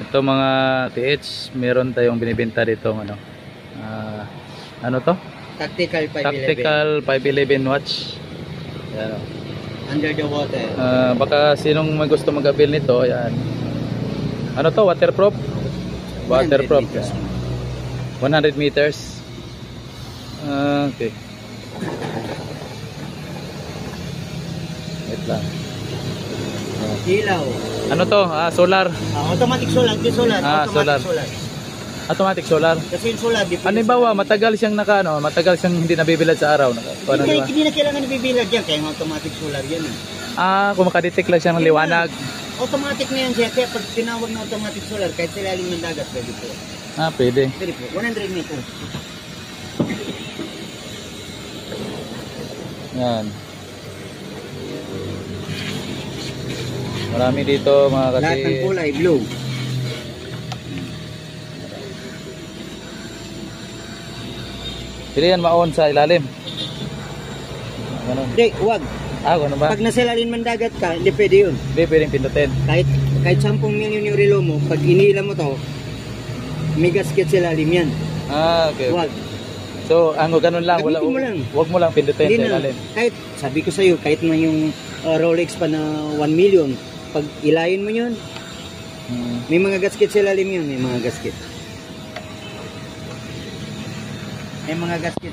Ito mga TH, meron tayong binibenta dito ano. Ano to? Tactical 511. Tactical 511 watch. Yan, oh. Under the water. Baka sinong may gusto mag-avail nito, ayan. Ano to? Waterproof? Waterproof. 100 meters. Okay. Wait lang. Ilaw. Ano to? Solar. Automatic solar. Di solar. Solar. Automatic solar. Kasi yung solar, Halimbawa, matagal siyang matagal siyang hindi nabibilad sa araw. Hindi na kailangan nabibilad yan, kaya automatic solar yan. Kung makadetect lang siya ng liwanag. Automatic na yan siya, kaya pag tinawag na automatic solar, kahit sa ilalim ng dagat, pwede po. Pwede. Pwede po, 100 meters. Yan. Marami dito mga kasi. Lahat ng kulay, blue. Pili yan ma-on sa ilalim. Ganun. Hindi, huwag. Ganun ba? Pag nasa ilalim ng dagat ka, hindi pwede yun. Hindi pwedeng pindutin. Kahit 10 milyon yung relo mo, pag inila mo to, may gasket sa ilalim yan. Okay. Huwag. So, ganun lang. Gamitin mo lang. Huwag mo lang pindutin Hindi sa na. ilalim. Kahit, sabi ko sa'yo, kahit na yung Rolex pa na 1 million, pag ilayin mo yun, may mga gasket sa ilalim yun. May mga gasket. May mga gasket.